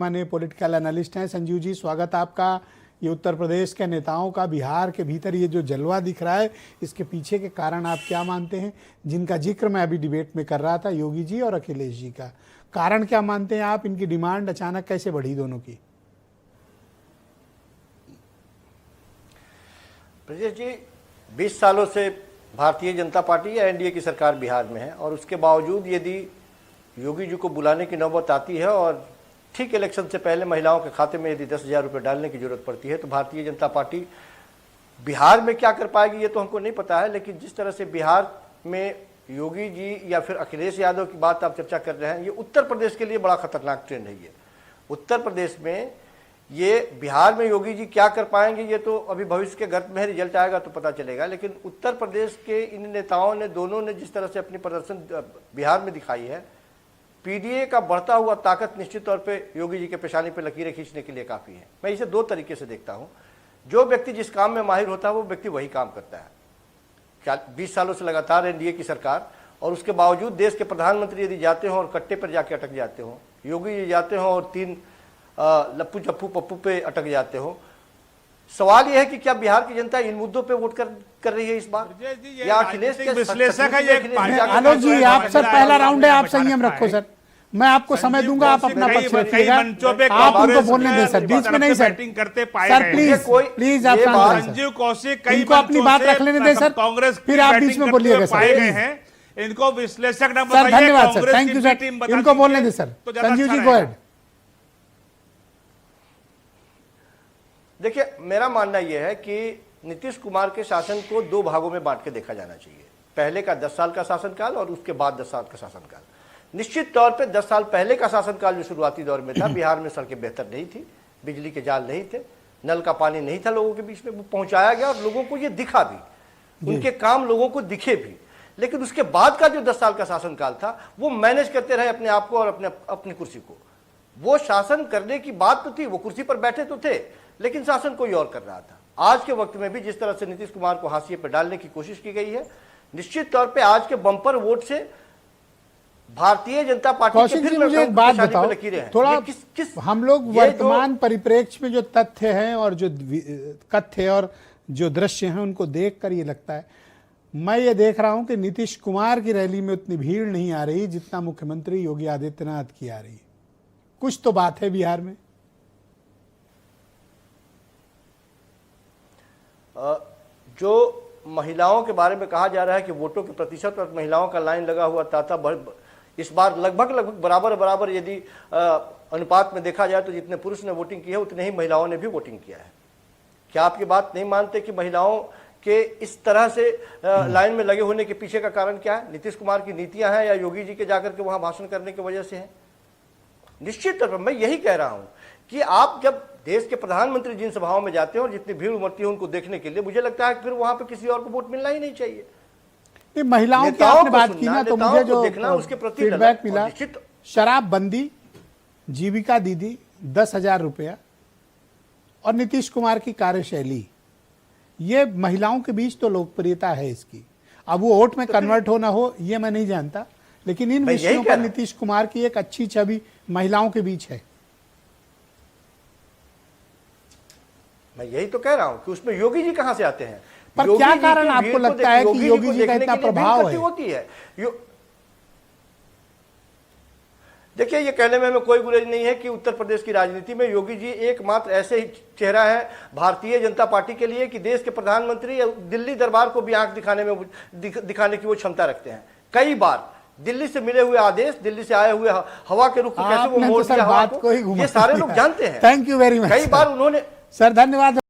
माने political analyst हैं। संजीव जी, स्वागत आपका। ये उत्तर प्रदेश के नेताओं का बिहार के भीतर ये जो जलवा दिख रहा है, इसके पीछे के कारण आप क्या मानते हैं? जिनका जिक्र मैं अभी डिबेट में कर रहा था, योगी जी और अखिलेश जी का, कारण क्या मानते हैं आप? इनकी डिमांड अचानक कैसे बढ़ी दोनों की? ब्रजेश जी, 20 सालों से भारतीय जनता पार्टी या एनडीए की सरकार बिहार में है, और उसके बावजूद यदि योगी जी को बुलाने की नौबत आती है और ठीक इलेक्शन से पहले महिलाओं के खाते में यदि 10,000 रुपये डालने की जरूरत पड़ती है, तो भारतीय जनता पार्टी बिहार में क्या कर पाएगी ये तो हमको नहीं पता है। लेकिन जिस तरह से बिहार में योगी जी या फिर अखिलेश यादव की बात आप चर्चा कर रहे हैं, ये उत्तर प्रदेश के लिए बड़ा खतरनाक ट्रेंड है। ये उत्तर प्रदेश में, ये बिहार में योगी जी क्या कर पाएंगे ये तो अभी भविष्य के गर्त में रिजल्ट आएगा तो पता चलेगा। लेकिन उत्तर प्रदेश के इन नेताओं ने, दोनों ने जिस तरह से अपनी प्रदर्शन बिहार में दिखाई है, पीडीए का बढ़ता हुआ ताकत निश्चित तौर पे योगी जी के पेशानी पे लकीरें खींचने के लिए काफ़ी है। मैं इसे दो तरीके से देखता हूँ। जो व्यक्ति जिस काम में माहिर होता है वो व्यक्ति वही काम करता है। क्या 20 सालों से लगातार एनडीए की सरकार, और उसके बावजूद देश के प्रधानमंत्री यदि जाते हो और कट्टे पर जाके अटक जाते हो, योगी जी जाते हो और 3 लप्पू चप्पू पप्पू पे अटक जाते हो, सवाल यह है कि क्या बिहार की जनता इन मुद्दों पे वोट कर रही है इस बार, या अखिलेश के विश्लेषक है? आलोक जी, आप सर पहला राउंड है, आप संयम रखो सर, मैं आपको समय दूंगा, आप अपना पक्ष रखिएगा। आप उनको बोलने दें सर, बीच में नहीं सर। सर प्लीज आप संजीव कौशिक इनको अपनी बात रख लेने दें सर, कांग्रेस फिर आप बीच में बोलिएगा सर। इनको विश्लेषक न सर धन्यवाद सर, थैंक यू सर, इनको बोलने दें sir. Sanjeev ji go ahead. देखिए, मेरा मानना यह है कि नीतीश कुमार के शासन को 2 भागों में बांट के देखा जाना चाहिए। पहले का 10 साल का शासनकाल और उसके बाद 10 साल का शासनकाल। निश्चित तौर पे 10 साल पहले का शासनकाल जो शुरुआती दौर में था, बिहार में सड़कें बेहतर नहीं थी, बिजली के जाल नहीं थे, नल का पानी नहीं था लोगों के बीच में, वो पहुंचाया गया और लोगों को ये दिखा भी, उनके काम लोगों को दिखे भी। लेकिन उसके बाद का जो 10 साल का शासनकाल था, वो मैनेज करते रहे अपने आप को और अपनी कुर्सी को। वो शासन करने की बात तो थी, वो कुर्सी पर बैठे तो थे, लेकिन शासन कोई और कर रहा था। आज के वक्त में भी जिस तरह से नीतीश कुमार को हाशिए पर डालने की कोशिश की गई है, निश्चित तौर पे आज के बम्पर वोट से भारतीय जनता पार्टी के फिर मुझे एक बात बताओ थोड़ा, हम लोग वर्तमान परिप्रेक्ष्य में जो तथ्य हैं और जो कथ्य और जो दृश्य हैं उनको देखकर ये लगता है, मैं ये देख रहा हूं कि नीतीश कुमार की रैली में उतनी भीड़ नहीं आ रही जितना मुख्यमंत्री योगी आदित्यनाथ की आ रही। कुछ तो बात है बिहार में। जो महिलाओं के बारे में कहा जा रहा है कि वोटों के प्रतिशत और महिलाओं का लाइन लगा हुआ था, इस बार लगभग बराबर यदि अनुपात में देखा जाए तो जितने पुरुष ने वोटिंग की है उतने ही महिलाओं ने भी वोटिंग किया है। क्या आपकी बात नहीं मानते कि महिलाओं के इस तरह से लाइन में लगे होने के पीछे का कारण क्या है? नीतीश कुमार की नीतियां हैं या योगी जी के जाकर के वहां भाषण करने की वजह से है? निश्चित तौर पर मैं यही कह रहा हूं कि आप जब देश के प्रधानमंत्री जिन सभाओं में जाते हैं और जितनी भीड़ उमड़ती है उनको देखने के लिए, मुझे लगता है कि फिर वहां पे किसी और को वोट मिलना ही नहीं चाहिए। महिलाओं की आपने बात की ना, तो मुझे जो देखना उसके प्रति फीडबैक मिला, शराबबंदी, जीविका दीदी, 10,000 रुपया और नीतीश कुमार की कार्यशैली, ये महिलाओं के बीच तो लोकप्रियता है इसकी। अब वो वोट में कन्वर्ट हो ना हो ये मैं नहीं जानता, लेकिन इन विषयों पर नीतीश कुमार की एक अच्छी छवि महिलाओं के बीच है। मैं यही तो कह रहा हूं कि उसमें योगी जी कहां से आते हैं? पर क्या कारण आपको लगता है कि योगी जी का इतना प्रभाव है? होती है देखिए, ये कहने में हमें कोई गुरेज नहीं है कि उत्तर प्रदेश की राजनीति में योगी जी एकमात्र ऐसे ही चेहरा है भारतीय जनता पार्टी के लिए कि देश के प्रधानमंत्री दिल्ली दरबार को भी आंख दिखाने की वो क्षमता रखते हैं। कई बार दिल्ली से मिले हुए आदेश, दिल्ली से आए हुए हवा के रुख को कैसे वो मोड़ दिया हवा को, ये सारे लोग जानते हैं। Thank you very much. कई बार उन्होंने सर धन्यवाद।